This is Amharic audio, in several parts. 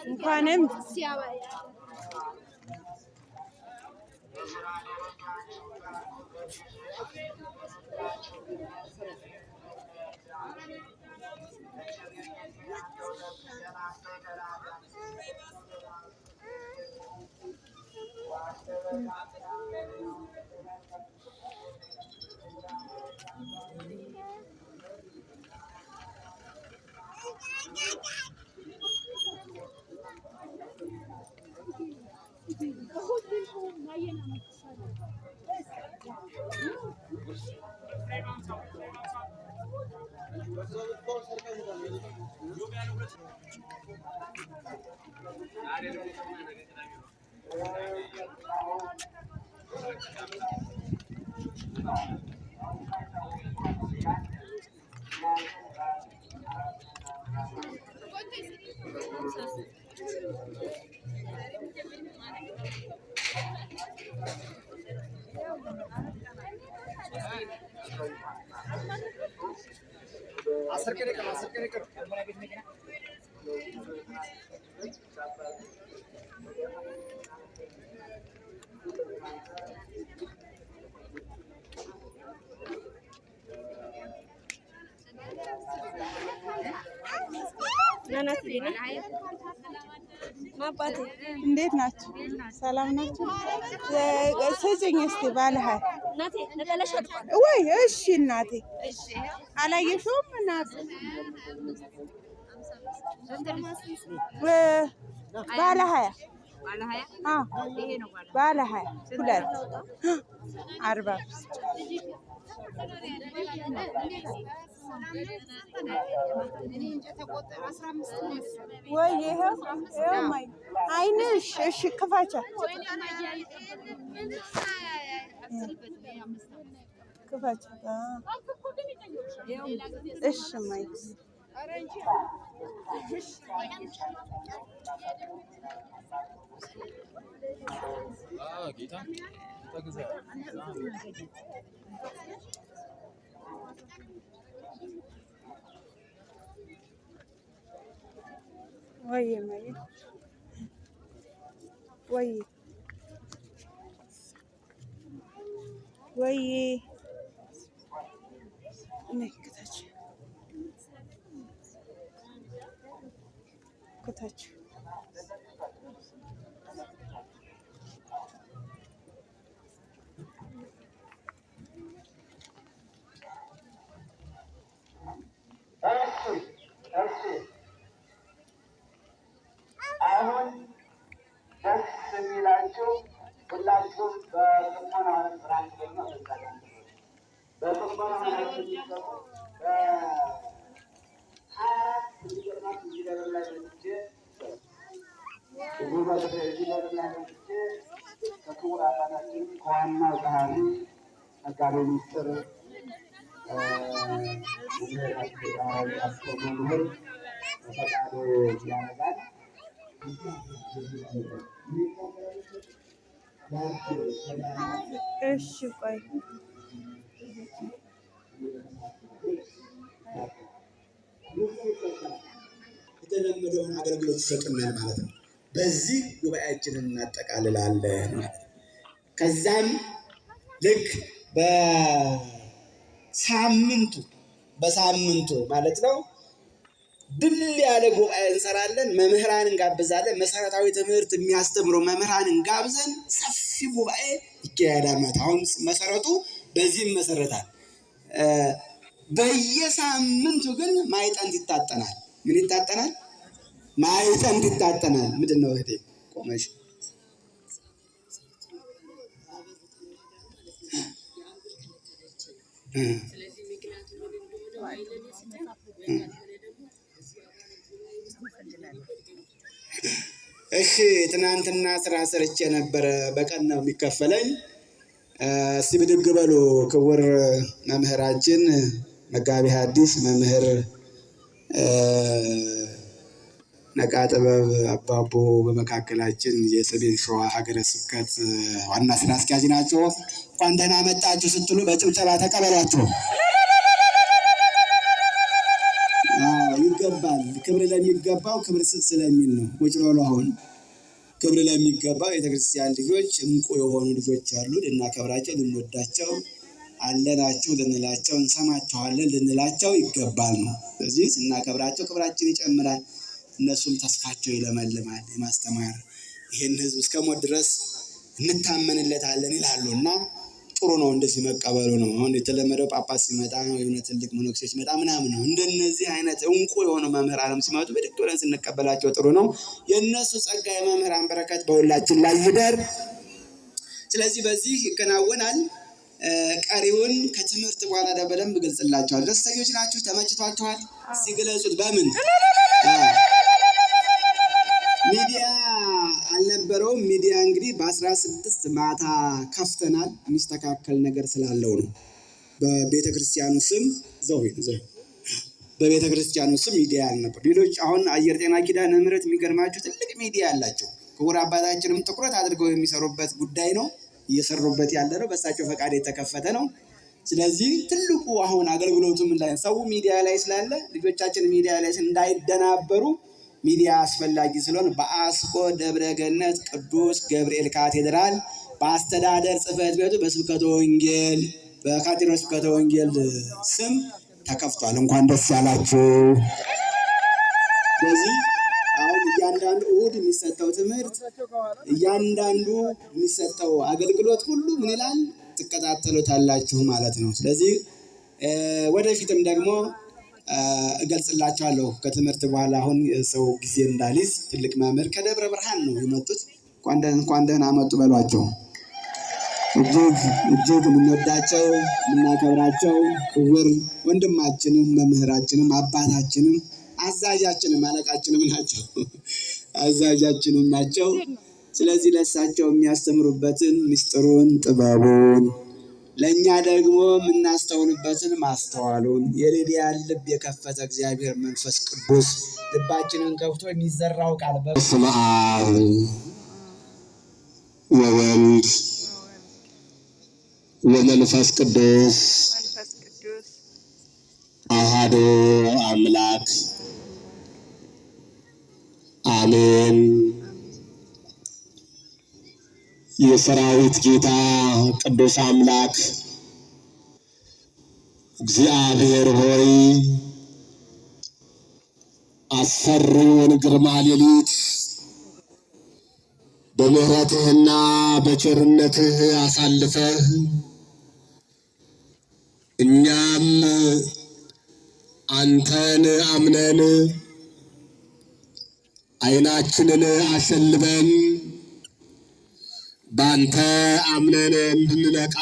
እንኳንም እንዴት ናችሁ? ሰላም ናችሁ? ስጭኝ እስቲ ባለሀይ ወይ? እሺ እናቴ አላየሽውም? እናት ባለሀያ ባለሀያ ሁለት 45 ወይ ይሄው ማይ አይንሽ እሺ ክፋቻ ክፋቻ እሺ ማይ ጌታ ተገዛ ወይ ማይ ወይ ወይ ነክታች ከታች አሁን ደስ የሚላችሁ ሁላችሁም በጥሞና ስራችሁ ነው። በጥሞና ከክቡር አባታችን ከዋናው ጸሐፊ መጋቤ ምስጢር መምህር ፈቃድ ያደርጋል። እሺ ቆይ የተለመደውን አገልግሎት ይሰጡናል ማለት ነው። በዚህ ጉባኤያችንን እናጠቃልላለን ማለት ነው። ከዛም ልክ በሳምንቱ ማለት ነው ድል ያለ ጉባኤ እንሰራለን። መምህራን እንጋብዛለን። መሰረታዊ ትምህርት የሚያስተምሩ መምህራን ጋብዘን ሰፊ ጉባኤ ይካሄዳል ማለት አሁን መሰረቱ በዚህም መሰረታል። በየሳምንቱ ግን ማዕጠንት ይታጠናል። ምን ይታጠናል? ማዕጠንት ይታጠናል። ምንድን ነው እህቴ ቆመሽ? እሺ ትናንትና ስራ ሰርቼ ነበረ። በቀን ነው የሚከፈለኝ። እስቲ ብድግ በሉ። ክቡር መምህራችን መጋቢ ሐዲስ መምህር ነቃ ጥበብ አባቦ በመካከላችን የሰሜን ሸዋ ሀገረ ስብከት ዋና ስራ አስኪያጅ ናቸው። እንኳን ደህና መጣችሁ ስትሉ በጭብጨባ ተቀበሏቸው። ይገባል። ክብር ለሚገባው ክብር ስለሚል ነው። ቁጭ በሉ አሁን ክብር ለሚገባው ቤተክርስቲያን ልጆች እንቁ የሆኑ ልጆች አሉ። ልናከብራቸው፣ ልንወዳቸው፣ አለናችሁ ልንላቸው፣ እንሰማቸዋለን ልንላቸው ይገባል ነው። ስለዚህ ስናከብራቸው ክብራችን ይጨምራል፣ እነሱም ተስፋቸው ይለመልማል። የማስተማር ይህን ህዝብ እስከ ሞት ድረስ እንታመንለታለን ይላሉ እና ጥሩ ነው እንደዚህ መቀበሉ ነው። አሁን የተለመደው ጳጳስ ሲመጣ የሆነ ትልቅ መነኩሴ ሲመጣ ምናምን ነው። እንደነዚህ አይነት እንቁ የሆኑ መምህራንም ሲመጡ ብድግ ብለን ስንቀበላቸው ጥሩ ነው። የእነሱ ጸጋ የመምህራን በረከት በሁላችን ላይ ይደር። ስለዚህ በዚህ ይከናወናል። ቀሪውን ከትምህርት በኋላ በደንብ ገልጽላቸዋል። ደስተኞች ናችሁ? ተመችቷችኋል? ሲገለጹት በምን ሚዲያ አልነበረውም። ሚዲያ እንግዲህ በ16 ማታ ከፍተናል። የሚስተካከል ነገር ስላለው ነው። በቤተ ክርስቲያኑ ስም በቤተ ክርስቲያኑ ስም ሚዲያ አልነበር። ሌሎች አሁን አየር ጤና ኪዳነ ምሕረት የሚገርማችሁ ትልቅ ሚዲያ አላቸው። ክቡር አባታችንም ትኩረት አድርገው የሚሰሩበት ጉዳይ ነው። እየሰሩበት ያለ ነው። በእሳቸው ፈቃድ የተከፈተ ነው። ስለዚህ ትልቁ አሁን አገልግሎቱ ምን ላይ ሰው ሚዲያ ላይ ስላለ ልጆቻችን ሚዲያ ላይ እንዳይደናበሩ ሚዲያ አስፈላጊ ስለሆነ በአስኮ ደብረ ገነት ቅዱስ ገብርኤል ካቴድራል በአስተዳደር ጽሕፈት ቤቱ በስብከተ ወንጌል በካቴድራል ስብከተ ወንጌል ስም ተከፍቷል። እንኳን ደስ ያላችሁ። በዚህ አሁን እያንዳንዱ እሑድ የሚሰጠው ትምህርት እያንዳንዱ የሚሰጠው አገልግሎት ሁሉ ምን ይላል ትከታተሉታላችሁ ማለት ነው። ስለዚህ ወደፊትም ደግሞ እገልጽላችኋለሁ ከትምህርት በኋላ። አሁን ሰው ጊዜ እንዳሊዝ ትልቅ መምህር ከደብረ ብርሃን ነው የመጡት። እንኳን ደህና መጡ በሏቸው። እጅግ የምንወዳቸው የምናከብራቸው ክቡር ወንድማችንም መምህራችንም አባታችንም አዛዣችንም አለቃችንም ናቸው። አዛዣችንም ናቸው። ስለዚህ ለእሳቸው የሚያስተምሩበትን ምስጢሩን ጥበቡን ለእኛ ደግሞ የምናስተውልበትን ማስተዋሉን የሊዲያን ልብ የከፈተ እግዚአብሔር መንፈስ ቅዱስ ልባችንን ከፍቶ የሚዘራው ቃል በስመ አብ ወወልድ ወመንፈስ ቅዱስ አሐዱ አምላክ አሜን። የሰራዊት ጌታ ቅዱስ አምላክ እግዚአብሔር ሆይ አስፈሪውን ግርማ ሌሊት በምሕረትህና በቸርነትህ አሳልፈህ እኛም አንተን አምነን ዓይናችንን አሸልበን በአንተ አምነን እንድንነቃ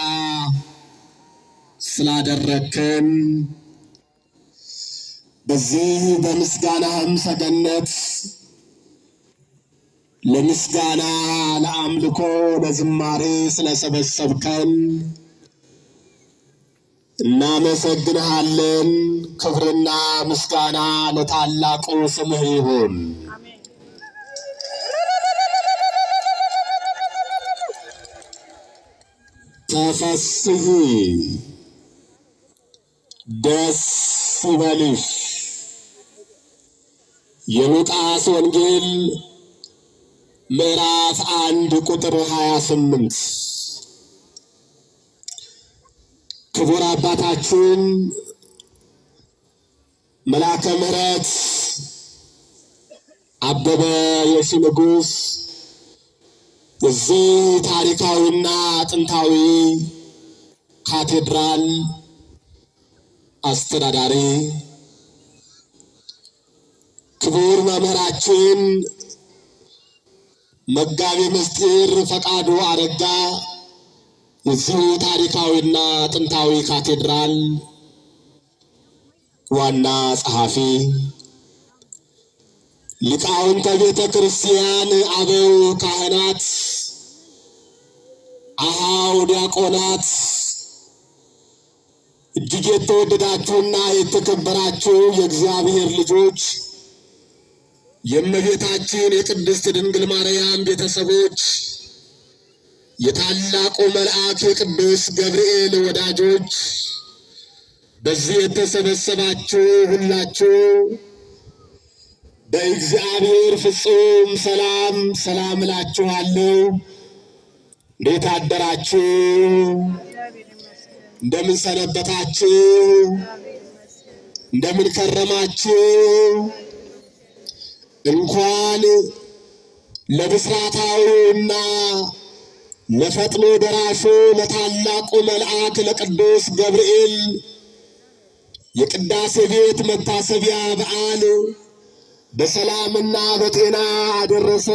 ስላደረግከን በዚህ በምስጋናህም ሰገነት ለምስጋና ለአምልኮ ለዝማሬ ስለሰበሰብከን እናመሰግንሃለን። ክብርና ምስጋና ለታላቁ ስምህ ይሁን። ተፈስሒ ደስ ይበልሽ። የሉቃስ ወንጌል ምዕራፍ 1 ቁጥር 28። ክቡር አባታችን መልአከ ምሕረት አበበ የሺ ንጉሥ እዚህ ታሪካዊና ጥንታዊ ካቴድራል አስተዳዳሪ፣ ክቡር መምህራችን መጋቤ ምስጢር ፈቃዱ አረጋ እዚህ ታሪካዊና ጥንታዊ ካቴድራል ዋና ጸሐፊ፣ ሊቃውንተ ቤተ ክርስቲያን አበው ካህናት፣ አሃው ዲያቆናት፣ እጅግ የተወደዳችሁና የተከበራችሁ የእግዚአብሔር ልጆች፣ የእመቤታችን የቅድስት ድንግል ማርያም ቤተሰቦች፣ የታላቁ መልአክ የቅዱስ ገብርኤል ወዳጆች፣ በዚህ የተሰበሰባችሁ ሁላችሁ በእግዚአብሔር ፍጹም ሰላም ሰላም እላችኋለሁ። እንዴት አደራችሁ? እንደምን ሰነበታችሁ? እንደምን ከረማችሁ? እንኳን ለብስራታዊውና ለፈጥኖ ደራሹ ለታላቁ መልአክ ለቅዱስ ገብርኤል የቅዳሴ ቤት መታሰቢያ በዓል በሰላምና በጤና አደረሰ።